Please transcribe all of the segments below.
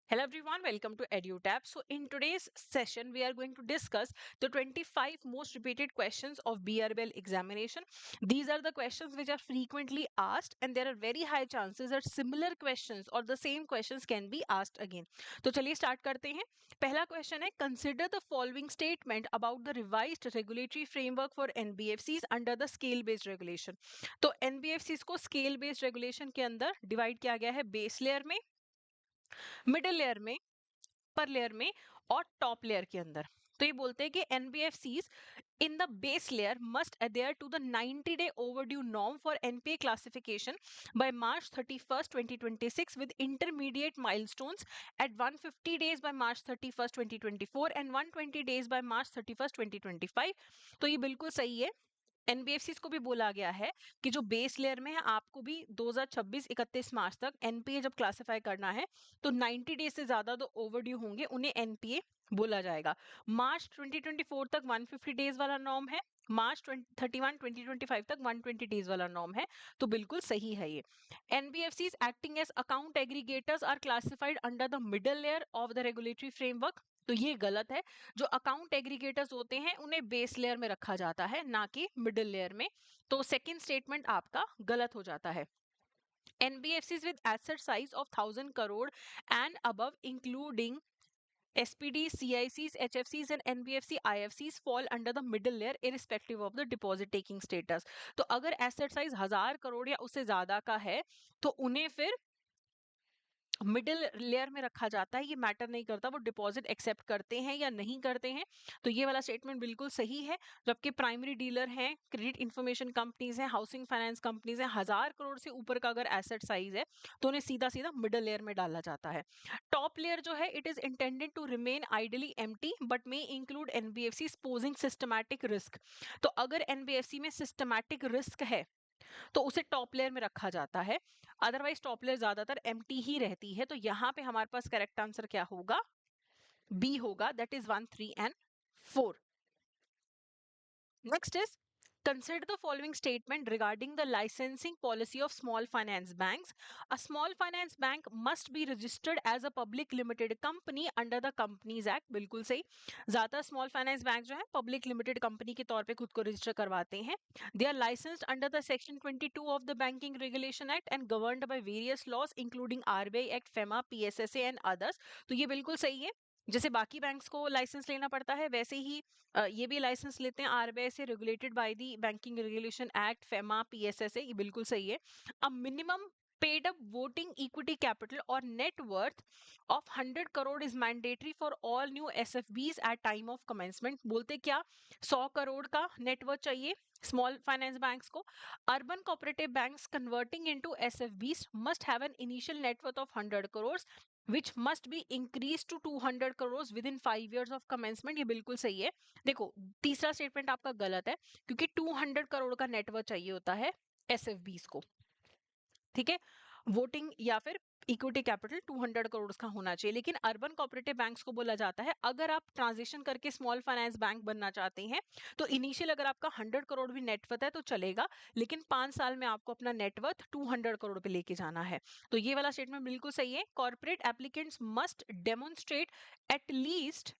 Hello everyone, welcome to EduTap. So in today's session, we are going to discuss the 25 most repeated questions of BRBL examination. These are the questions which are frequently asked and there are very high chances that similar questions or the same questions can be asked again. तो चलिए start करते हैं. पहला question है, consider the following statement about the revised regulatory framework for NBFCs under the scale-based regulation. तो NBFCs को scale-based regulation के अंदर divide किया गया है base layer में, मिडिल लेयर में, अपर लेयर में और टॉप लेयर के अंदर. तो ये बोलते हैं कि NBFCs in the base layer must adhere to the 90-day overdue norm for NPA classification by March 31st, 2026 with intermediate milestones at 150 days by March 31st, 2024 and 120 days by March 31st, 2025. तो ये बिल्कुल सही है. NBFC को भी बोला गया है कि जो बेस लेयर में है आपको भी 2026-31 मार्च तक एनपीए जब क्लासिफाई करना है तो 90 डेज से ज्यादा तो ओवरड्यू होंगे उन्हें एनपीए बोला जाएगा. मार्च 2024 तक 150 डेज वाला नॉर्म है, मार्च 31 2025 तक 120 डेज वाला नॉर्म है. तो बिल्कुल सही है ये. NBFCs acting as account aggregators are classified under the middle layer of the regulatory framework. तो ये गलत है. जो अकाउंट एग्रीगेटर्स होते हैं उन्हें बेस लेयर में रखा जाता है ना कि मिडिल लेयर में. तो सेकंड स्टेटमेंट आपका गलत हो जाता है. NBFCs with asset size of 1,000 crore and above including SPDs, CICs, HFCs and NBFC IFCs fall under the middle layer irrespective of the deposit taking status. तो अगर एसेट साइज 1,000 करोड़ या उससे ज्यादा का है तो उन्हें फिर मिडिल लेयर में रखा जाता है. ये मैटर नहीं करता वो डिपॉजिट एक्सेप्ट करते हैं या नहीं करते हैं. तो ये वाला स्टेटमेंट बिल्कुल सही है. जबकि प्राइमरी डीलर हैं, क्रेडिट इंफॉर्मेशन कंपनीज हैं, हाउसिंग फाइनेंस कंपनीज हैं, 1,000 करोड़ से ऊपर का अगर एसेट साइज है तो उन्हें सीधा सीधा मिडिल लेयर में डाला जाता है. टॉप लेयर जो है it is intended to remain ideally empty but may include NBFC posing systematic risk. तो अगर एनबीएफसी में सिस्टमैटिक रिस्क है तो उसे टॉप लेयर में रखा जाता है. अदरवाइज टॉप लेयर ज्यादातर एम्प्टी ही रहती है. तो यहाँ पे हमारे पास करेक्ट आंसर क्या होगा? बी होगा. That is 1, 3 and 4. Next is, consider the following statement regarding the licensing policy of small finance banks. A small finance bank must be registered as a public limited company under the Companies Act. बिल्कुल सही. ज्यादा small finance bank जो है public limited company के तौर पे खुद को रजिस्टर करवाते हैं. They are licensed under the section 22 of the Banking Regulation Act and governed by various laws including RBI Act, FEMA, PSSA and others. तो ये बिल्कुल सही है. जैसे बाकी बैंक्स को लाइसेंस लेना पड़ता है वैसे ही ये भी लाइसेंस लेते हैं आरबीआई से, regulated by the banking regulation act, FEMA, PSSA. ये बिल्कुल सही है. A minimum paid up voting equity capital और net worth of 100 crore is mandatory for all new SFBs at time of commencement. बोलते क्या? 100 करोड़ का नेटवर्थ चाहिए स्मॉल फाइनेंस बैंक्स को. Urban cooperative banks converting into SFBs must have an initial net worth of 100 crore which must be increased to 200 crores within 5 years of commencement. ये बिल्कुल सही है. देखो तीसरा स्टेटमेंट आपका गलत है क्योंकि 200 करोड़ का नेटवर्थ चाहिए होता है एसएफबीस को. ठीक है. वोटिंग या फिर इक्विटी कैपिटल 200 करोड़ का होना चाहिए. लेकिन अर्बन कोऑपरेटिव बैंक्स को बोला जाता है अगर आप ट्रांजिशन करके स्मॉल फाइनेंस बैंक बनना चाहते हैं तो इनिशियल अगर आपका 100 करोड़ भी नेटवर्थ है तो चलेगा, लेकिन 5 साल में आपको अपना नेटवर्थ 200 करोड़ पे लेके जाना है. तो ये वाला स्टेटमेंट बिल्कुल सही है. Corporate applicants must demonstrate at least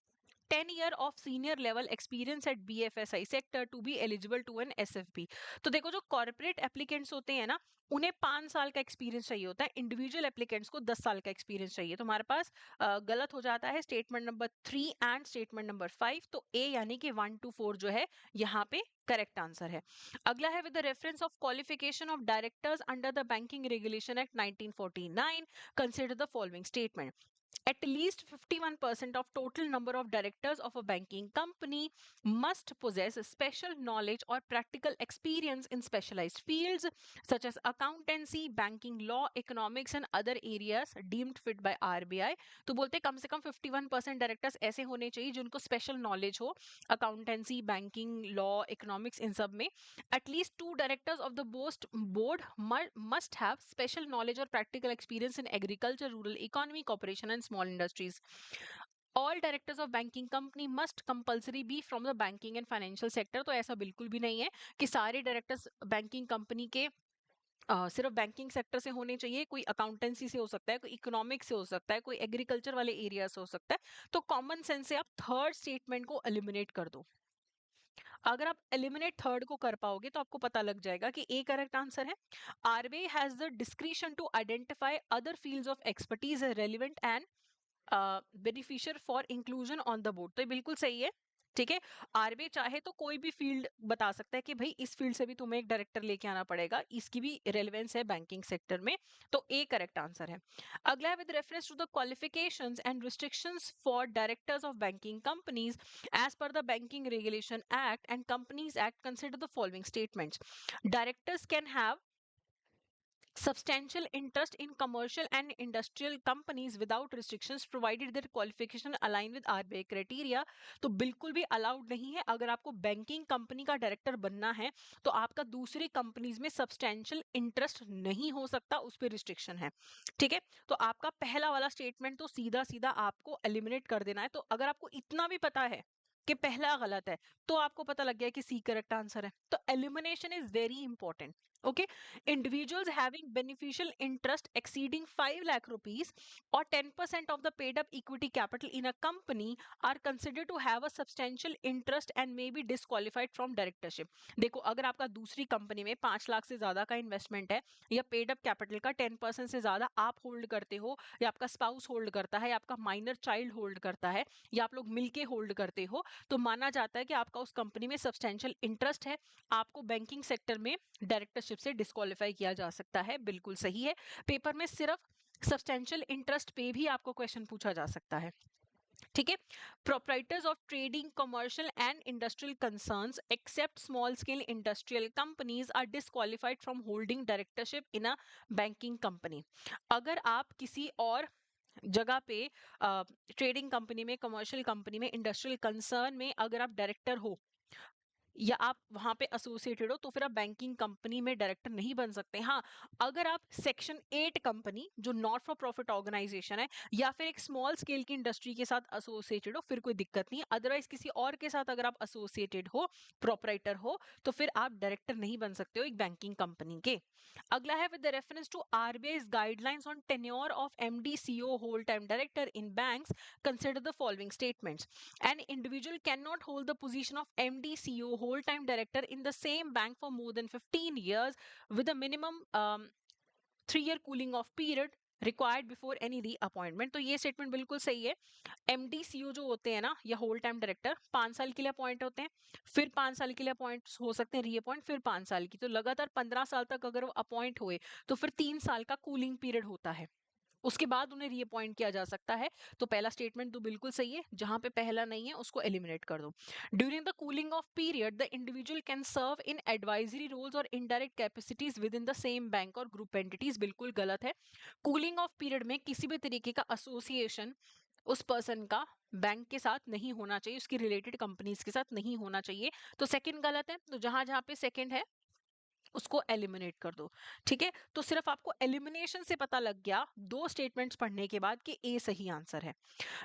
10 year of senior level experience at BFSI sector to be eligible to an SFB. तो देखो जो कॉर्पोरेट एप्लीकेंट्स होते हैं ना उन्हें 5 साल का एक्सपीरियंस चाहिए होता है, इंडिविजुअल एप्लीकेंट्स को 10 साल का एक्सपीरियंस चाहिए. तो हमारे पास गलत हो जाता है statement number 3 and statement number 5. तो ए यानी कि 1 to 4 जो है यहाँ पे करेक्ट आंसर है. अगला है with the reference of qualification of directors under the banking regulation act 1949 consider the following statement. At least 51% of total number of directors of a banking company must possess special knowledge or practical experience in specialized fields such as accountancy, banking law, economics and other areas deemed fit by RBI. तो बोलते कम से कम 51% directors ऐसे होने चाहिए जिनको special knowledge हो accountancy, banking, law, economics इन सब में. At least 2 directors of the board must have special knowledge or practical experience in agriculture, rural economy, cooperation and small industries. All directors of banking company must compulsory be from the banking and financial sector. तो ऐसा बिल्कुल भी नहीं है कि सारे directors banking company के सिर्फ बैंकिंग सेक्टर से होने चाहिए, कोई अकाउंटेंसी से हो सकता है, कोई इकोनॉमिक्स से हो सकता है, कोई एग्रीकल्चर वाले एरिया से हो सकता है। तो कॉमन सेंस से आप थर्ड स्टेटमेंट को एलिमिनेट कर दो। अगर आप एलिमिनेट थर्ड को कर पाओगे तो आपको पता लग जाएगा कि ए करेक्ट आंसर है। RBI has the discretion to identify other fields of expertise relevant and beneficial for inclusion on the board. तो ये बिल्कुल सही है। ठीक है, आरबीआई चाहे तो कोई भी फील्ड बता सकता है कि भाई इस फील्ड से भी तुम्हें एक डायरेक्टर लेके आना पड़ेगा, इसकी भी रेलेवेंस है बैंकिंग सेक्टर में। तो ए करेक्ट आंसर है। अगला है with reference to the qualifications and restrictions for directors of banking companies as per the banking regulation act and companies act, consider the following statements. Directors can have substantial interest in commercial and industrial companies without restrictions provided their qualification align with RBI criteria। तो बिल्कुल भी allowed नहीं है। अगर आपको banking company का director बनना है तो आपका दूसरी कंपनीज में सब्सटैंशियल इंटरेस्ट नहीं हो सकता, उस पर रिस्ट्रिक्शन है। ठीक है, तो आपका पहला वाला स्टेटमेंट तो सीधा सीधा आपको एलिमिनेट कर देना है। तो अगर आपको इतना भी पता है कि पहला गलत है तो आपको पता लग गया कि सी करेक्ट आंसर है। तो elimination is very important. Okay, individuals having beneficial interest exceeding 5 lakh rupees or 10% of the paid up equity capital in a company are considered to have a substantial interest and may be disqualified from directorship। देखो, अगर आपका दूसरी company में 5 लाख से ज्यादा का investment है या पेड अप कैपिटल का 10% से ज्यादा आप होल्ड करते हो, या आपका स्पाउस होल्ड करता है, या आपका माइनर चाइल्ड होल्ड करता है, या आप लोग मिलके होल्ड करते हो, तो माना जाता है कि आपका उस कंपनी में सब्सटैंशियल इंटरेस्ट है, आपको बैंकिंग सेक्टर में डायरेक्टरशिप से डिस्क्वालीफाई किया जा सकता है। बिल्कुल सही है। पेपर में सिर्फ सब्सटेंशियल इंटरेस्ट पे भी आपको क्वेश्चन पूछा जा सकता है। ठीक है, proprietors of trading commercial and industrial concerns except small scale industrial companies are disqualified from holding directorship in a banking company. अगर आप किसी और जगह पे ट्रेडिंग कंपनी में, कमर्शियल कंपनी में, इंडस्ट्रियल कंसर्न में अगर आप डायरेक्टर हो या आप वहां पे एसोसिएटेड हो तो फिर आप बैंकिंग कंपनी में डायरेक्टर नहीं बन सकते। हाँ, अगर आप सेक्शन 8 कंपनी जो नॉट फॉर प्रॉफिट ऑर्गेनाइजेशन है या फिर एक स्मॉल स्केल की इंडस्ट्री के साथ एसोसिएटेड हो फिर कोई दिक्कत नहीं है। अदरवाइज किसी और के साथ अगर आप एसोसिएटेड हो, प्रोपराइटर हो, तो फिर आप डायरेक्टर नहीं बन सकते हो एक बैंकिंग कंपनी के। अगला है with reference to RBI guidelines on tenure of MD CEO whole time director in banks, consider the following statements. An individual cannot hold the position of MD, CEO, whole-time director in the same bank for more than 15 years with a minimum 3 year cooling off period required before any reappointment. तो ये statement बिल्कुल सही है। MD CEO जो होते हैं ना, या होल टाइम डायरेक्टर, 5 साल के लिए अपॉइंट होते हैं, फिर 5 साल के लिए अपॉइंट हो सकते हैं रीअपॉइंट, फिर 5 साल की, तो लगातार 15 साल तक अगर वो अपॉइंट हुए तो फिर 3 साल का कूलिंग पीरियड होता है, उसके बाद उन्हें रीअपॉइंट किया जा सकता है। तो पहला स्टेटमेंट तो बिल्कुल सही है, जहां पे पहला नहीं है उसको एलिमिनेट कर दो। During the cooling off period the individual can serve in advisory roles और indirect capacities within the same bank और ग्रुप एंटिटीज। बिल्कुल गलत है। कूलिंग ऑफ पीरियड में किसी भी तरीके का एसोसिएशन उस पर्सन का बैंक के साथ नहीं होना चाहिए, उसकी रिलेटेड कंपनीज के साथ नहीं होना चाहिए। तो सेकंड गलत है। तो जहां जहां पे सेकंड है उसको एलिमिनेट कर दो। ठीक है, तो सिर्फ आपको एलिमिनेशन से पता लग गया दो स्टेटमेंट्स पढ़ने के बाद कि ए सही आंसर है।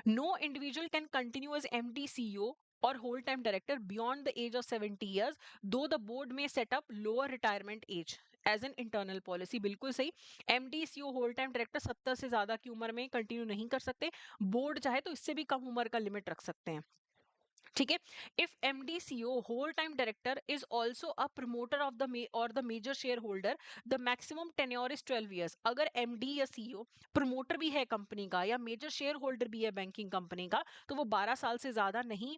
No individual can continue as MD CEO और whole time director beyond the age of 70 years though the board may set up lower retirement age as an internal policy. बिल्कुल सही। MD CEO whole time director 70 से ज्यादा की उम्र में continue नहीं कर सकते, बोर्ड चाहे तो इससे भी कम उम्र का लिमिट रख सकते हैं। ठीक है, if MD CEO whole time director is also a promoter of the और the major shareholder the maximum tenure is 12 years। अगर एमडी या सीईओ प्रमोटर भी है कंपनी का या मेजर शेयर होल्डर भी है बैंकिंग कंपनी का, तो वो 12 साल से ज्यादा नहीं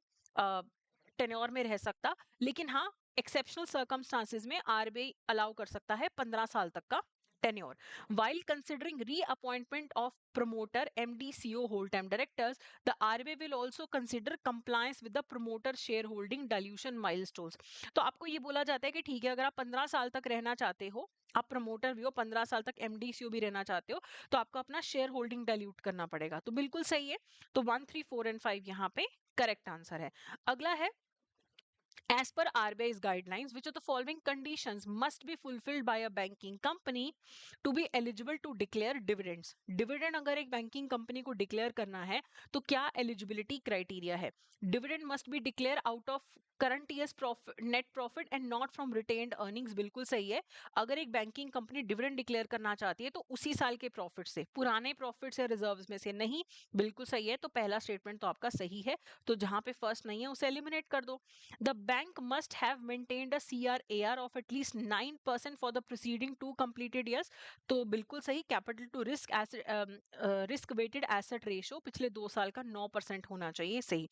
टेन्योर में रह सकता। लेकिन हाँ, एक्सेप्शनल सर्कमस्टांसेस में आरबीआई अलाउ कर सकता है 15 साल तक का tenure while considering reappointment of promoter md ceo whole time directors the RBI will also consider compliance with the promoter shareholding dilution milestones। तो आपको ये बोला जाता है कि ठीक है, अगर आप 15 साल तक रहना चाहते हो, आप प्रमोटर भी हो, 15 साल तक एमडी सीओ भी रहना चाहते हो, तो आपको अपना शेयर होल्डिंग डाइल्यूट करना पड़ेगा। तो बिल्कुल सही है। तो 1, 3, 4 एंड 5 यहाँ पे करेक्ट आंसर है। अगला है As per RBI's guidelines, which of the following conditions must be fulfilled by a banking company to be eligible to declare dividends? Dividend अगर एक banking company को declare करना है तो क्या eligibility criteria है? Dividend must be declared out of current year's net profit and not from retained earnings. बिल्कुल सही है. अगर एक banking company dividend declare करना चाहती है तो उसी साल के profit से, पुराने profits या reserves में से नहीं. बिल्कुल सही है. तो पहला statement तो आपका सही है. तो जहां पे first नहीं है उसे eliminate कर दो. The bank must have maintained a CRAR of at least 9% for the preceding two completed years. तो बिल्कुल सही. Capital to risk weighted asset ratio पिछले 2 साल का 9% होना चाहिए. सही.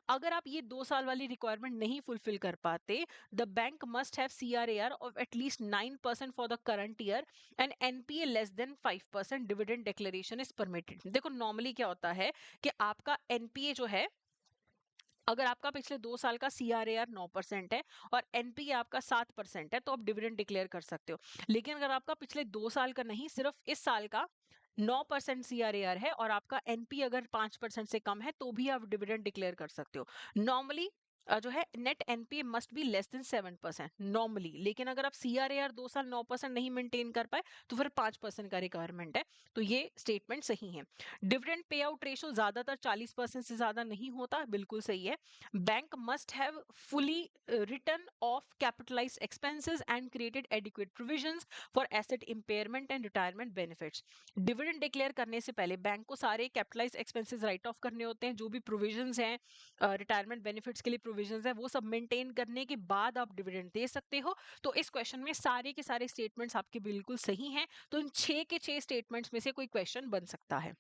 अगर आप ये 2 साल वाली रिक्वायरमेंट नहीं फुलफिल कर पाते, the bank must have CRAR of at least 9% for the current year and NPA less than 5%. Dividend declaration is permitted. देखो नॉर्मली क्या होता है कि आपका NPA जो है, अगर आपका पिछले 2 साल का CRAR 9% है और NPA आपका 7% है तो आप डिविडेंड डिक्लेयर कर सकते हो. लेकिन अगर आपका पिछले 2 साल का नहीं, सिर्फ इस साल का 9% CRAR है और आपका NPA अगर 5% से कम है तो भी आप डिविडेंड डिक्लेयर कर सकते हो. नॉर्मली जो है net NPA must be less than 7% normally. लेकिन अगर आप CRAR 2 साल 9% नहीं मेंटेन कर पाए तो फिर 5% का रिक्वायरमेंट है. तो ये स्टेटमेंट सही है. डिविडेंड पे आउट रेशियो ज्यादातर 40% से ज्यादा नहीं होता. बिल्कुल सही है. Bank must have fully return of capitalised expenses and created adequate provisions for asset impairment and retirement benefits. Dividend declare करने से पहले बैंक को सारे कैपिटलाइज्ड एक्सपेंसेस राइट ऑफ करने होते हैं. जो भी प्रोविजंस हैं, रिटायरमेंट बेनिफिट्स के लिए प्रोविजंस है, वो सब मेंटेन करने के बाद आप डिविडेंड दे सकते हो. तो इस क्वेश्चन में सारे के सारे स्टेटमेंट्स आपके बिल्कुल सही हैं. तो इन 6 के 6 स्टेटमेंट्स में से कोई क्वेश्चन बन सकता है.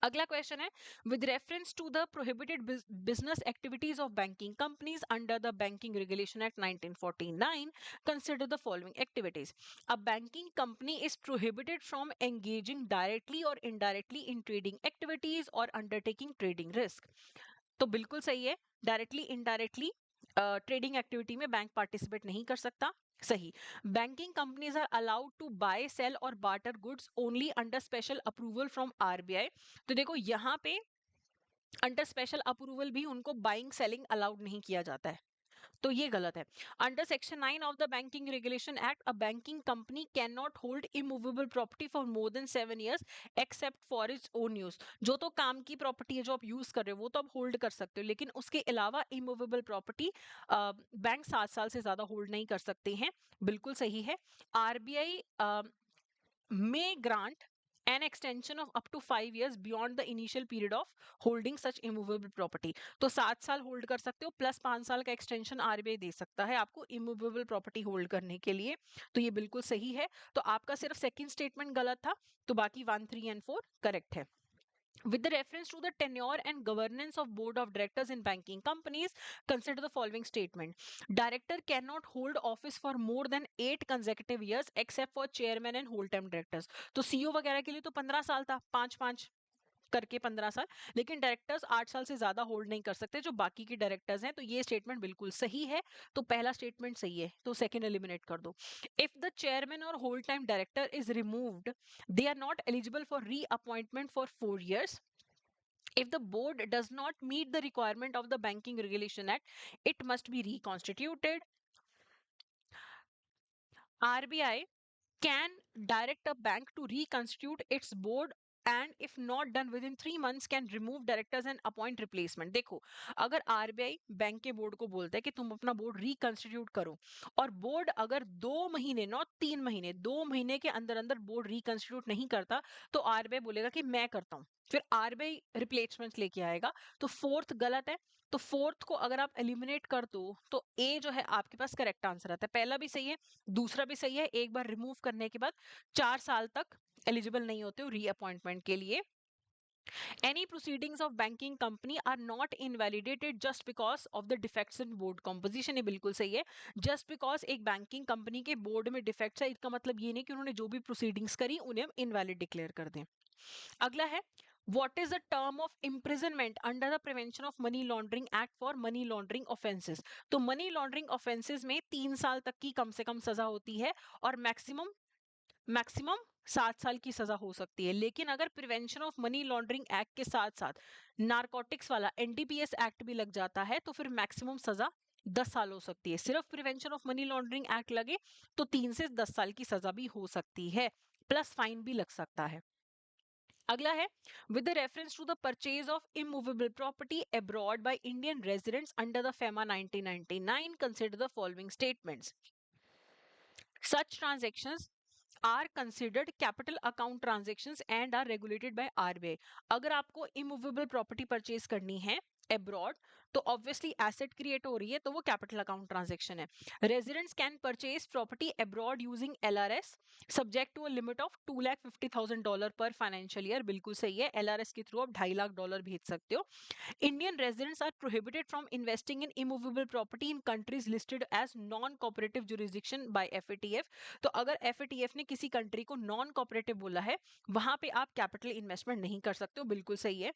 अगला क्वेश्चन है, with reference to the prohibited business activities of banking companies under the banking regulation act 1949, consider the following activities. A banking company is prohibited from engaging directly और इनडायरेक्टली इन ट्रेडिंग एक्टिविटीज और undertaking trading risk. तो बिल्कुल सही है. Directly indirectly trading activity में bank participate नहीं कर सकता. सही. Banking companies are allowed to buy sell और barter goods only under special approval from RBI. तो देखो यहाँ पे अंडर स्पेशल अप्रूवल भी उनको बाइंग सेलिंग अलाउड नहीं किया जाता है. तो ये गलत है. Under section 9 of the banking regulation act, a banking company can not hold immovable property for more than 7 years except for its own use. जो तो काम की प्रॉपर्टी है जो आप यूज कर रहे हो वो तो आप होल्ड कर सकते हो, लेकिन उसके अलावा इमूवेबल प्रॉपर्टी बैंक 7 साल से ज्यादा होल्ड नहीं कर सकते हैं. बिल्कुल सही है. RBI may grant an extension of up to 5 years beyond the initial period of holding such immovable property. तो 7 साल होल्ड कर सकते हो प्लस 5 साल का एक्सटेंशन RBI दे सकता है आपको इमूवेबल प्रॉपर्टी होल्ड करने के लिए. तो ये बिल्कुल सही है. तो आपका सिर्फ सेकंड स्टेटमेंट गलत था. तो बाकी 1, 3 एंड 4 करेक्ट है. With the reference to the tenure and governance of board of directors in banking companies, consider the following statement. Director cannot hold office for more than 8 consecutive years except for chairman and whole time directors. तो CEO वगैरह के लिए तो 15 साल था, 5-5 करके 15 साल. लेकिन डायरेक्टर्स 8 साल से ज्यादा होल्ड नहीं कर सकते जो बाकी के डायरेक्टर्स हैं. तो ये स्टेटमेंट बिल्कुल सही है. तो पहला स्टेटमेंट सही है, तो सेकंड एलिमिनेट कर दो. इफ द चेयरमैन और whole time director is removed, they are not eligible for reappointment for 4 years. If the board does not meet the requirement of the Banking Regulation Act, it must be reconstituted. RBI can direct a bank to reconstitute its board and if not done within 3 months can remove directors and appoint replacement. देखो, अगर RBI bank के board को बोलता है कि तुम अपना board रिकंस्टिट्यूट करो और बोर्ड अगर 2 महीने, नॉट 3 महीने, 2 महीने के अंदर अंदर बोर्ड रिकंस्टिट्यूट नहीं करता तो RBI बोलेगा कि मैं करता हूँ. फिर RBI रिप्लेसमेंट लेके आएगा. तो फोर्थ गलत है. तो फोर्थ को अगर आप एलिमिनेट कर दो तो ए जो है आपके पास करेक्ट आंसर आता है. पहला भी सही है, दूसरा भी सही है. एक बार रिमूव करने के बाद 4 साल तक एलिजिबल नहीं होते हो रीअपॉइंटमेंट के लिए. Any proceedings of banking company are not invalidated just because of the defects in board composition. ये बिल्कुल सही है. Just because एक banking company के board में defects है इसका मतलब ये नहीं कि उन्होंने जो भी proceedings करी उन्हें हम invalid declare कर दें. अगला है, what is the term of imprisonment under the Prevention of Money Laundering Act for money laundering offences? तो money laundering offences में 3 साल तक की कम से कम सजा होती है और मैक्सिमम 7 साल की सजा हो सकती है. लेकिन अगर prevention of money laundering act के साथ साथ नारकोटिक्स वाला NDPS एक्ट भी लग जाता है तो फिर मैक्सिमम सजा 10 साल हो सकती है। सिर्फ prevention of money laundering act लगे तो 3 से 10 साल की सजा भी हो सकती है, प्लस फाइन भी लग सकता है। अगला है with the reference to the purchase of immovable property abroad by Indian residents under the FEMA 1999 consider the following statements. Such transactions are considered capital account transactions and are regulated by RBI. अगर आपको immovable property purchase करनी है abroad तो obviously asset create हो रही है तो वो capital account transaction है. Residents can purchase property abroad using LRS subject to a limit of $250,000 per financial year. बिल्कुल सही है, LRS के थ्रू आप $2.5 लाख भेज सकते हो. Indian residents are prohibited from investing in immovable property in countries listed as non-cooperative jurisdiction by FATF. तो अगर FATF ने किसी कंट्री को नॉन कोऑपरेटिव बोला है वहां पे आप कैपिटल इन्वेस्टमेंट नहीं कर सकते हो, बिल्कुल सही है.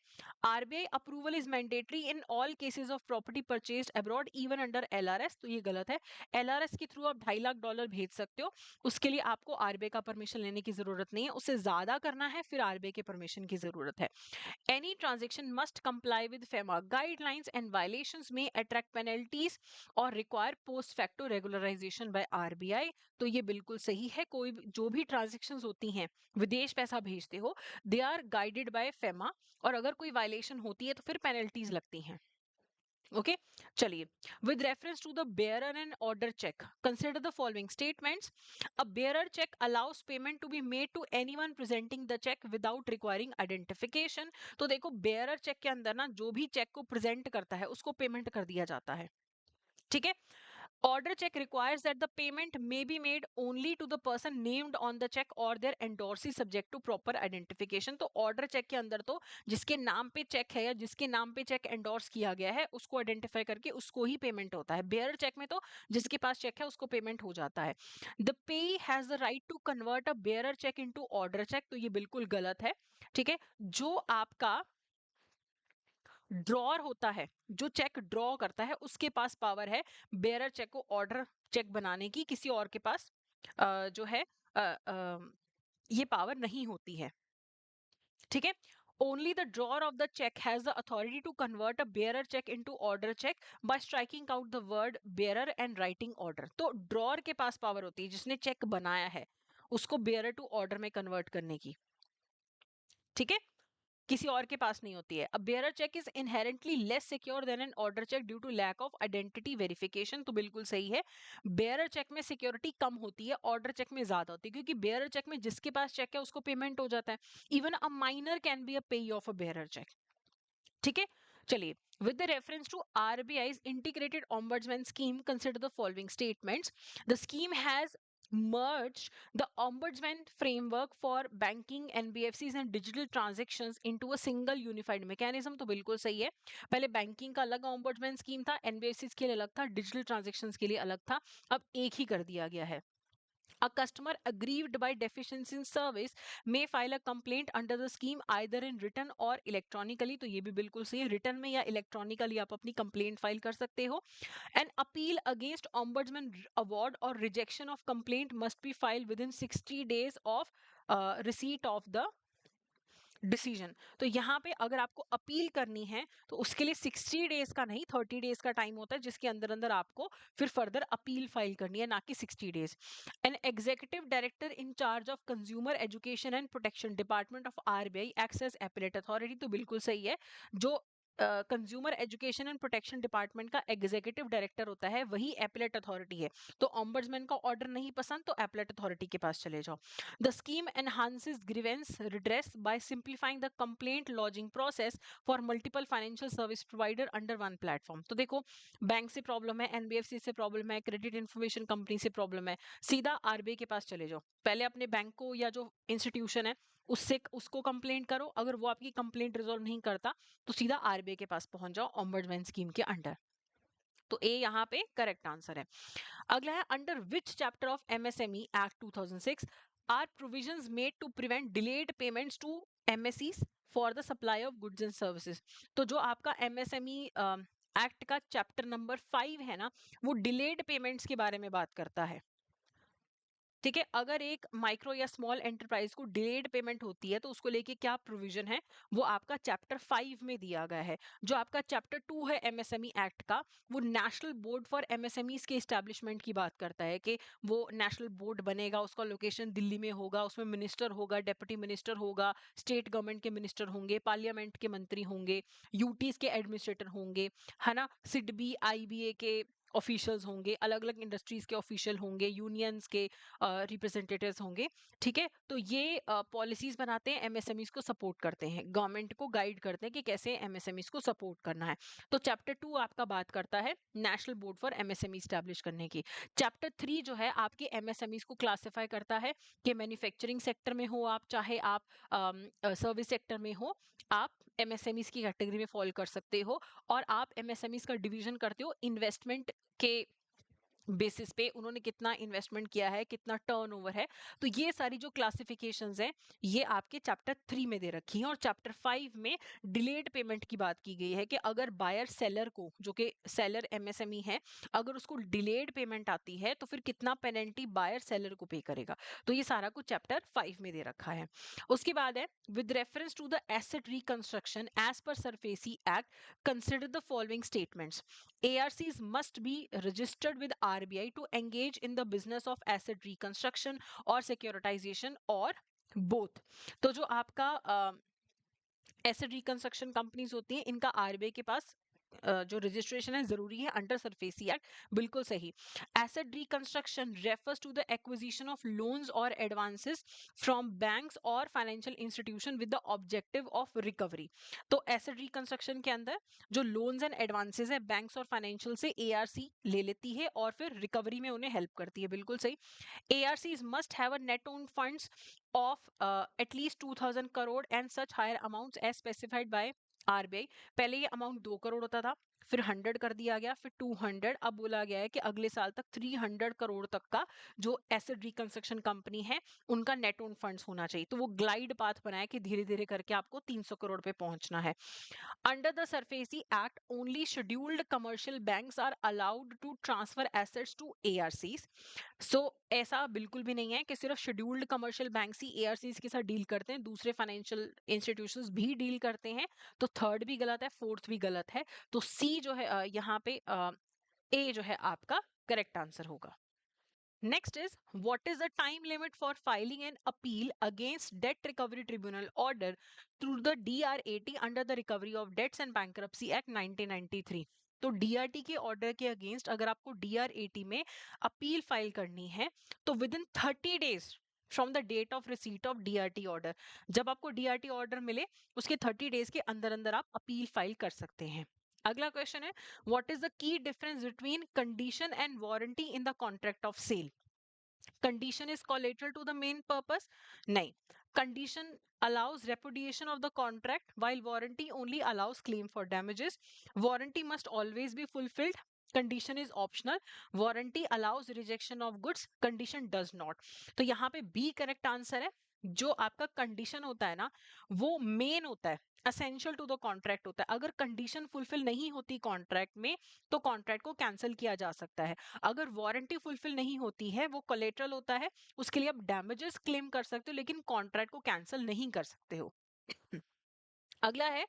RBI approval is mandatory in all cases of property purchased abroad even under LRS. तो ये गलत है. LRS के थ्रू आप $2.5 लाख भेज सकते हो, उसके लिए आपको RBI का परमिशन लेने की जरूरत नहीं है. उससे ज्यादा करना है फिर RBI के परमिशन की जरूरत है. Any transaction must comply with FEMA guidelines and violations may attract penalties or require post facto regularization by RBI. तो ये बिल्कुल सही है. कोई जो भी ट्रांजेक्शन्स होती हैं विदेश पैसा भेजते हो they are guided by FEMA, और अगर कोई वायलेशन होती है तो फिर पेनल्टीज लगती हैं. ओके चलिए. With reference to the bearer and order cheque consider the following statements. A bearer cheque allows payment to be made to anyone presenting the cheque without requiring identification. तो देखो bearer check के अंदर ना जो भी check को present करता है उसको पेमेंट कर दिया जाता है. ठीक है. Order check requires that the payment may be made only to the person named on the check or their endorsee subject to proper identification. तो order check के अंदर तो जिसके नाम पे चेक है या जिसके नाम पे चेक एंडोर्स किया गया है उसको आइडेंटिफाई करके उसको ही पेमेंट होता है. बेयर चेक में तो जिसके पास चेक है उसको पेमेंट हो जाता है. The payee has the right to convert a bearer cheque into order cheque. तो ये बिल्कुल गलत है. ठीक है. जो आपका ड्रॉर होता है, जो चेक ड्रॉ करता है उसके पास पावर है बेयरर चेक को ऑर्डर चेक बनाने की. किसी और के पास जो है ये पावर नहीं होती है. ठीक है. Only the drawer of the check has the authority to convert a bearer check into order check by striking out the word bearer and writing order. तो ड्रॉर के पास पावर होती है जिसने चेक बनाया है उसको बेयरर टू ऑर्डर में convert करने की. ठीक है. किसी और के पास नहीं होती है. A bearer cheque is inherently less secure than an order cheque due to lack of identity verification. तो बिल्कुल सही है. बेयरर चेक में सिक्योरिटी कम होती है, ऑर्डर चेक में ज्यादा होती है, क्योंकि बेयरर चेक में जिसके पास चेक है उसको पेमेंट हो जाता है. Even a minor can be a पे ऑफ अ बेयरर चेक. ठीक है. चलिए. with the reference to RBI's integrated ombudsman scheme consider the following statements. The scheme has merged the ombudsman framework for banking NBFCs and digital transactions into a single unified mechanism. तो बिल्कुल सही है. पहले banking का अलग ombudsman scheme था, NBFCs के लिए अलग था, डिजिटल ट्रांजेक्शन्स के लिए अलग था. अब एक ही कर दिया गया है. A customer aggrieved by deficiency in service may file a complaint under the scheme either in written or electronically. तो ये भी बिल्कुल सही है. रिटर्न में या इलेक्ट्रॉनिकली आप अपनी कंप्लेंट फाइल कर सकते हो. An appeal against ombudsman award or rejection of complaint must be filed within 60 days of receipt of the decision. तो यहाँ पे अगर आपको अपील करनी है तो उसके लिए 60 डेज का नहीं 30 डेज का टाइम होता है जिसके अंदर अंदर आपको फिर फर्दर अपील फाइल करनी है, ना कि 60 days. An executive director in charge of consumer education and protection department of RBI acts as appellate authority. तो बिल्कुल सही है. जो consumer education and protection department का एग्जीक्यूटिव डायरेक्टर होता है वही एपीलेट अथॉरिटी है. तो ऑम्बड्समैन का ऑर्डर नहीं पसंद तो एपीलेट अथॉरिटी के पास चले जाओ. The scheme enhances grievance redress by simplifying the complaint lodging process for multiple financial service provider under one platform. तो देखो बैंक से प्रॉब्लम है, NBFC से प्रॉब्लम है, क्रेडिट इंफॉर्मेशन कंपनी से प्रॉब्लम है, सीधा RBI के पास चले जाओ. पहले अपने बैंक को या जो इंस्टीट्यूशन है उससे उसको कंप्लेंट करो. अगर वो आपकी कंप्लेंट रिजोल्व नहीं करता तो सीधा RBI के पास पहुंच जाओ ऑम्बड्समैन स्कीम के अंडर. तो ए यहाँ पे करेक्ट आंसर है. अगला है under which chapter of MSME act 2006 are provisions made to prevent delayed payments to MSEs for the supply of goods and services. तो जो आपका MSME एक्ट का चैप्टर नंबर 5 है ना वो डिलेड पेमेंट्स के बारे में बात करता है. ठीक है, अगर एक माइक्रो या स्मॉल एंटरप्राइज को डिलेड पेमेंट होती है तो उसको लेके क्या प्रोविजन है, वो आपका चैप्टर 5 में दिया गया है। जो आपका चैप्टर 2 है एमएसएमई एक्ट का, वो नेशनल बोर्ड फॉर एमएसएमईज के इस्टेब्लिशमेंट की बात करता है कि वो नेशनल बोर्ड बनेगा, उसका लोकेशन दिल्ली में होगा, उसमें मिनिस्टर होगा, डेप्यूटी मिनिस्टर होगा, स्टेट गवर्नमेंट के मिनिस्टर होंगे, पार्लियामेंट के मंत्री होंगे, यूटीज के एडमिनिस्ट्रेटर होंगे, है ना, सिडबी आईबीए के ऑफिशियल्स होंगे, अलग अलग इंडस्ट्रीज के ऑफिशियल होंगे, यूनियंस के रिप्रेजेंटेटिव्स होंगे। ठीक है, तो ये पॉलिसीज बनाते हैं, एमएसएमईज को सपोर्ट करते हैं, गवर्नमेंट को गाइड करते हैं कि कैसे एमएसएमईज को सपोर्ट करना है। तो चैप्टर 2 आपका बात करता है national board for MSME establish करने की। चैप्टर 3 जो है आपके एमएसएमईज को क्लासिफाई करता है कि मैन्युफैक्चरिंग सेक्टर में हो आप, चाहे आप सर्विस सेक्टर में हो, आप एमएसएमईज की कैटेगरी में फॉल कर सकते हो। और आप एमएसएमईज का डिवीजन करते हो इन्वेस्टमेंट के बेसिस पे, उन्होंने कितना इन्वेस्टमेंट किया है, कितना टर्नओवर है। तो ये सारी जो क्लासिफिकेशंस हैं, ये आपके चैप्टर 3 में दे रखी हैं। और चैप्टर 5 में डिलेड पेमेंट की बात की गई है कि अगर बायर सेलर को, जो कि सेलर एमएसएमई है, अगर उसको डिलेड पेमेंट आती है तो फिर कितना पेनल्टी बायर सेलर को पे करेगा। तो ये सारा कुछ चैप्टर 5 में दे रखा है। उसके बाद है with reference to the asset reconstruction as per SARFAESI act, consider the following statements. ARCs must be registered with RBI to engage in the business of asset reconstruction or securitization or both। तो जो आपका asset reconstruction companies होती हैं, इनका RBI के पास जो registration है जरूरी है अंडर सरफेसी एक्ट। बिल्कुल सही। Asset reconstruction refers to the acquisition of loans और एडवांसेस फ्रॉम बैंक्स और financial institution with the objective of recovery. तो एसेट रिकंस्ट्रक्शन के अंदर जो लोन्स एंड एडवांसेस है बैंक्स और फाइनेंशियल से एआरसी ले लेती है और फिर रिकवरी में उन्हें हेल्प करती है। बिल्कुल सही। ARCs must have a net owned funds of at least 2000 crore and such higher amounts as specified by RBI। पहले ये अमाउंट 2 करोड़ होता था, फिर 100 कर दिया गया, फिर 200, अब बोला गया है कि अगले साल तक 300 करोड़ तक का जो एसेट रिकंस्ट्रक्शन कंपनी है उनका नेट ओन फंड्स होना चाहिए। तो वो ग्लाइड पाथ बनाया कि धीरे धीरे करके आपको 300 करोड़ पे पहुंचना है। Under the SARFAESI Act, only scheduled commercial banks are allowed to transfer assets to ARCs। So ऐसा बिल्कुल भी नहीं है कि सिर्फ शेड्यूल्ड कमर्शियल बैंक्स ही ARCs के साथ डील करते हैं, दूसरे फाइनेंशियल इंस्टीट्यूशंस भी डील करते हैं। तो थर्ड भी गलत है, फोर्थ भी गलत है। तो सी जो है यहाँ पे ए जो है आपका करेक्ट आंसर होगा। Next is, what is the time limit for filing an appeal against debt recovery tribunal order through the DRAT under the Recovery of Debts and Bankruptcy Act 1993। तो DRT के ऑर्डर के against अगर आपको DRAT में appeal file करनी है तो within 30 days from the date of receipt of DRT order, जब आपको DRT ऑर्डर मिले उसके 30 डेज के अंदर अंदर आप अपील फाइल कर सकते हैं। अगला क्वेश्चन है, what is the key difference between condition and warranty in the contract of sale. Condition is collateral to the main purpose? नहीं. Condition allows repudiation of the contract while warranty only allows claim for damages. Warranty must always be fulfilled. Condition is optional. Warranty allows rejection of goods. Condition does not. तो यहाँ पे B correct answer है। जो आपका condition होता है ना, वो मेन होता है, असेंशियल टू द कॉन्ट्रैक्ट होता है। अगर कंडीशन फुलफिल नहीं होती कॉन्ट्रैक्ट में तो कॉन्ट्रैक्ट को कैंसिल किया जा सकता है। अगर वारंटी फुलफिल नहीं होती है, वो कोलेटरल होता है, उसके लिए आप डैमेजेस क्लेम कर सकते हो लेकिन कॉन्ट्रैक्ट को कैंसिल नहीं कर सकते हो। अगला है,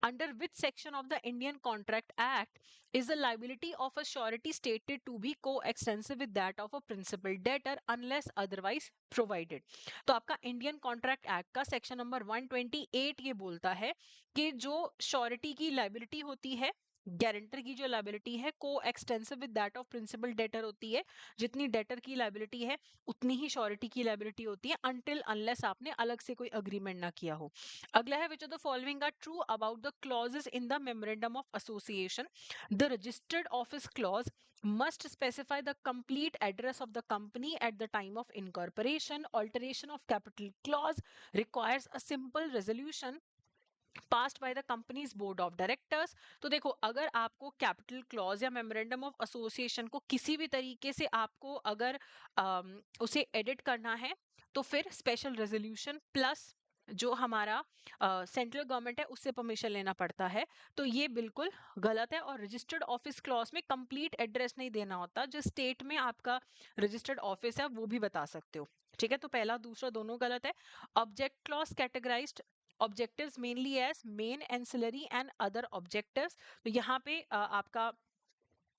under which section of the Indian contract act is the liability of a surety stated to be coextensive with that of a principal debtor unless otherwise provided. तो आपका इंडियन कॉन्ट्रैक्ट एक्ट का section number 128 ये बोलता है कि जो surety की liability होती है, गारंटर की जो लाइबिलिटी है, coextensive with that of principal debtor होती है। जितनी डेटर की लाइबिलिटी है उतनी ही श्योरिटी की लाइबिलिटी होती है, अनटिल अनलेस आपने अलग से कोई अग्रीमेंट ना किया हो। अगला है, which of the following are true about the clauses in the memorandum of association. The registered office clause must specify the complete address of the company at the time of incorporation. Alteration of capital clause requires a simple resolution passed by the company's board of directors। तो देखो, अगर आपको capital clause या memorandum of association को किसी भी तरीके से आपको अगर उसे एडिट करना है तो फिर स्पेशल रेजोल्यूशन प्लस जो हमारा सेंट्रल गवर्नमेंट है उससे परमिशन लेना पड़ता है, तो ये बिल्कुल गलत है। और रजिस्टर्ड ऑफिस क्लॉज में कंप्लीट एड्रेस नहीं देना होता, जो स्टेट में आपका रजिस्टर्ड ऑफिस है वो भी बता सकते हो। ठीक है, तो पहला दूसरा दोनों गलत है। Object clause categorized objectives mainly as main ancillary and other objectives. तो यहाँ पे आपका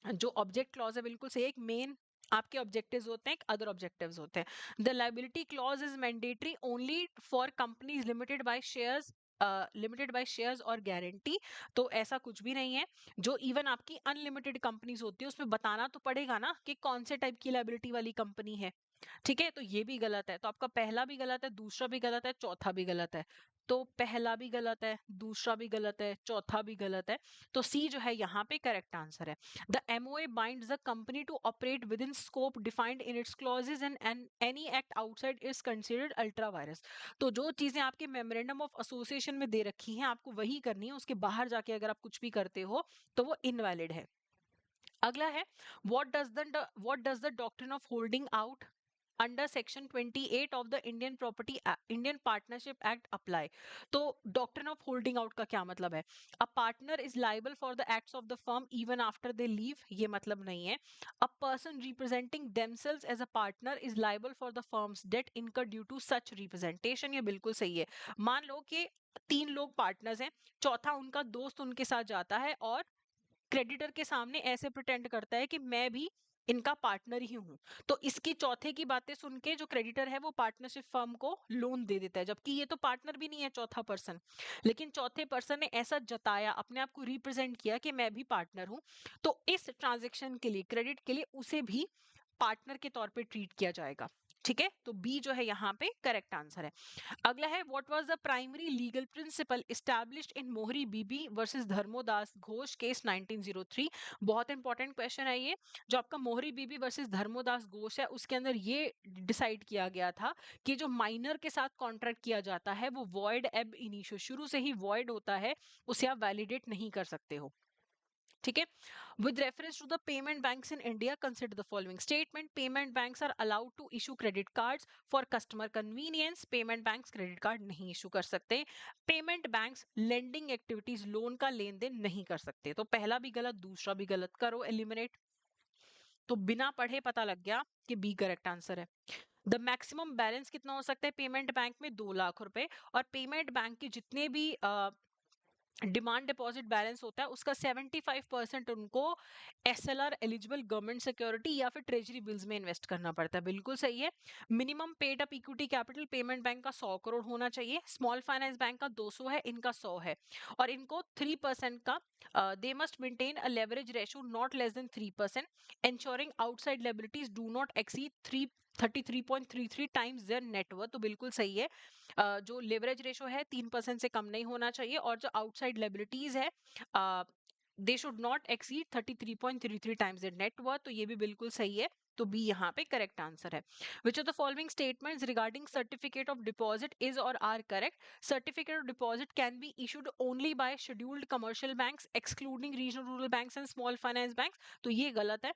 जो ऑब्जेक्ट क्लॉज है बिल्कुल सही है। एक मेन आपके ऑब्जेक्टिव्स होते हैं, एक अदर ऑब्जेक्टिव्स होते हैं। The liability clause is mandatory only for companies limited by shares और गारंटी। तो ऐसा कुछ भी नहीं है। जो इवन आपकी अनलिमिटेड कंपनीज होती है उसमें बताना तो पड़ेगा ना कि कौन से टाइप की लायबिलिटी वाली कंपनी है। ठीक है, तो ये भी गलत है। तो आपका पहला भी गलत है, दूसरा भी गलत है, चौथा भी गलत है। तो पहला भी गलत है, दूसरा भी गलत है, चौथा भी गलत है। तो सी जो है यहाँ पे करेक्ट आंसर है। The MOA binds the company to operate within scope defined in its clauses and any act outside is considered ultra virus। तो जो चीजें आपके मेमोरेंडम ऑफ एसोसिएशन में दे रखी हैं आपको वही करनी है, उसके बाहर जाके अगर आप कुछ भी करते हो तो वो इनवैलिड है। अगला है what does the doctrine of holding out under section 28 of the Indian partnership act apply. तो डॉक्ट्रिन ऑफ होल्डिंग आउट का क्या मतलब है? A partner is liable for the acts of the firm even after they leave, ये मतलब नहीं है। A person representing themselves as a partner is liable for the firm's debt incurred due to such representation, ये बिल्कुल सही है। मान लो कि 3 लोग पार्टनर्स हैं, चौथा उनका दोस्त उनके साथ जाता है और क्रेडिटर के सामने ऐसे प्रिटेंड करता है कि मैं भी इनका पार्टनर ही हूं। तो इसकी चौथे की बातें सुन के जो क्रेडिटर है वो पार्टनरशिप फर्म को लोन दे देता है, जबकि ये तो पार्टनर भी नहीं है चौथा पर्सन। लेकिन चौथे पर्सन ने ऐसा जताया, अपने आप को रिप्रेजेंट किया कि मैं भी पार्टनर हूं। तो इस ट्रांजेक्शन के लिए, क्रेडिट के लिए, उसे भी पार्टनर के तौर पे ट्रीट किया जाएगा। ठीक है, तो बी जो है यहाँ पे करेक्ट आंसर है। अगला है what was the primary legal principal established in मोहरी बीबी वर्सेस धर्मोदास घोष केस 1903। बहुत इंपॉर्टेंट क्वेश्चन है ये। जो आपका मोहरी बीबी वर्सेस धर्मोदास घोष है उसके अंदर ये डिसाइड किया गया था कि जो माइनर के साथ कॉन्ट्रैक्ट किया जाता है वो वॉइड एब इनिशियो, शुरू से ही वॉइड होता है, उसे आप वैलिडेट नहीं कर सकते हो। ठीक है, with reference to the payment banks in India, consider the following statement. Payment banks are allowed to issue credit cards for customer convenience. Payment banks credit card नहीं issue कर सकते। Payment banks lending activities, loan का लेन then नहीं कर सकते। तो पहला भी गलत, दूसरा भी गलत, करो एलिमिनेट। तो बिना पढ़े पता लग गया कि बी करेक्ट आंसर है। द मैक्सिमम बैलेंस कितना हो सकता है पेमेंट बैंक में? 2 लाख रुपए। और पेमेंट बैंक के जितने भी डिमांड डिपॉजिट बैलेंस होता है उसका 75% उनको एसएलआर एलिजिबल गवर्नमेंट सिक्योरिटी या फिर ट्रेजरी बिल्स में इन्वेस्ट करना पड़ता है, बिल्कुल सही है। Minimum paid up equity capital payment bank का 100 करोड़ होना चाहिए, स्मॉल फाइनेंस बैंक का 200 है, इनका 100 है। और इनको 3% का they must maintain a leverage ratio not less than 3%, ensuring outside liabilities do not exceed 33.33 times their net worth. तो बिल्कुल सही है। जो लेवरेज रेशो है 3% से कम नहीं होना चाहिए, और जो आउटसाइड लायबिलिटीज है they should not exceed 33.33 times their net worth. तो ये भी बिल्कुल सही है। तो बी यहाँ पे करेक्ट आंसर है। Which of the following statements regarding certificate of deposit is और are correct? Certificate of deposit can be issued only by scheduled commercial banks excluding regional rural banks and small finance banks. तो ये गलत है।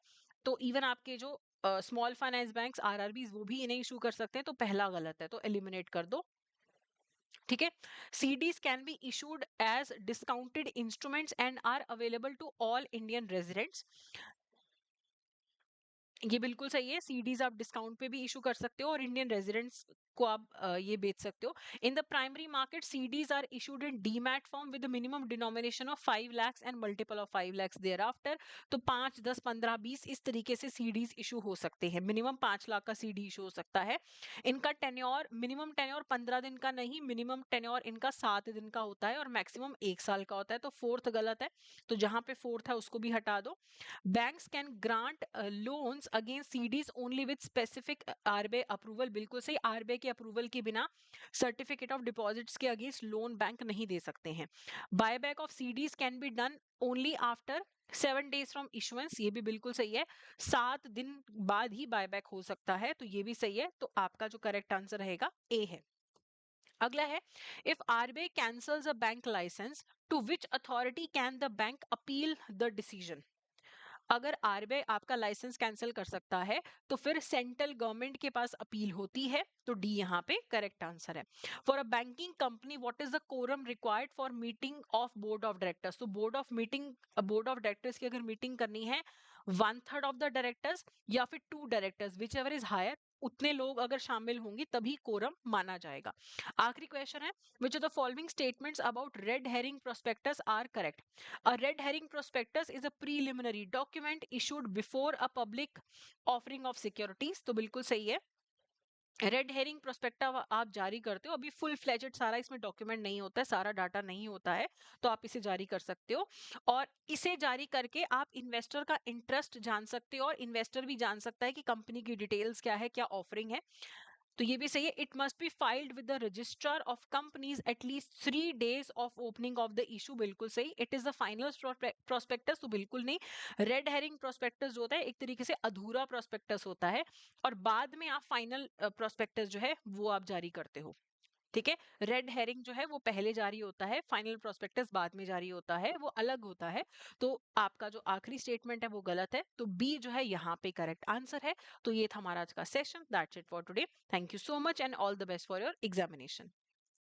तो even आपके जो small finance banks RRBs वो भी इन्हें इशू कर सकते हैं, तो पहला गलत है, तो एलिमिनेट कर दो। ठीक है, CDs can be issued as discounted instruments and are available to all Indian residents. ये बिल्कुल सही है। सीडीज आप डिस्काउंट पे भी इशू कर सकते हो और इंडियन रेजिडेंट्स को आप ये बेच सकते हो। In the primary market CDs are issued in demat form with minimum denomination of 5 lakhs and multiple of 5 lakhs thereafter. तो 5, 10, 15, 20 इस तरीके से सीडीज इशू हो सकते हैं। मिनिमम 5 लाख का सीडी इशू हो सकता है। इनका टेन्योर, मिनिमम टेन्योर 15 दिन का नहीं, मिनिमम टेन्योर इनका 7 दिन का होता है और मैक्सिमम 1 साल का होता है। तो फोर्थ गलत है, तो जहां पे फोर्थ है उसको भी हटा दो। Banks can grant loans against CDs only with specific RBI approval, बिल्कुल सही। RBI के अप्रूवल के बिना सर्टिफिकेट ऑफ डिपॉजिट्स के अगेंस्ट लोन बैंक नहीं दे सकते हैं। Buyback of CDs can be done only after 7 days from issuance, ये भी बिल्कुल सही है। 7 दिन बाद ही बायबैक हो सकता है, तो ये भी सही है। तो आपका जो करेक्ट आंसर रहेगा ए है। अगला है if RBI cancels a bank licence to which authority can the bank appeal the decision? अगर आरबीआई आपका लाइसेंस कैंसिल कर सकता है तो फिर सेंट्रल गवर्नमेंट के पास अपील होती है, तो डी यहाँ पे करेक्ट आंसर है। For a banking company what is the quorum required for meeting of board of directors? तो बोर्ड ऑफ डायरेक्टर्स की अगर मीटिंग करनी है, 1/3 ऑफ द डायरेक्टर्स या फिर 2 directors, whichever is higher, उतने लोग अगर शामिल होंगे तभी कोरम माना जाएगा। आखिरी क्वेश्चन है, which of the following statements about red herring prospectus are correct? A red herring prospectus is a preliminary document issued before a public offering of securities। तो बिल्कुल सही है। रेड हेरिंग प्रोस्पेक्टा आप जारी करते हो, अभी फुल फ्लेजेड सारा इसमें डॉक्यूमेंट नहीं होता है, सारा डाटा नहीं होता है, तो आप इसे जारी कर सकते हो। और इसे जारी करके आप इन्वेस्टर का इंटरेस्ट जान सकते हो, और इन्वेस्टर भी जान सकता है कि कंपनी की डिटेल्स क्या है, क्या ऑफरिंग है। तो ये भी सही है। It must be filed with the registrar of companies at least 3 days of opening of the issue, बिल्कुल सही। It is the final prospectus, तो बिल्कुल नहीं। रेड हेरिंग प्रोस्पेक्टस जो होता है एक तरीके से अधूरा प्रोस्पेक्टस होता है, और बाद में आप फाइनल प्रोस्पेक्टस जो है वो आप जारी करते हो। ठीक है, रेड हेरिंग जो है वो पहले जारी होता है, फाइनल प्रोस्पेक्टस बाद में जारी होता है, वो अलग होता है। तो आपका जो आखिरी स्टेटमेंट है वो गलत है, तो बी जो है यहाँ पे करेक्ट आंसर है। तो ये था हमारा आज का session. That's it for today. Thank you so much and all the best for your examination.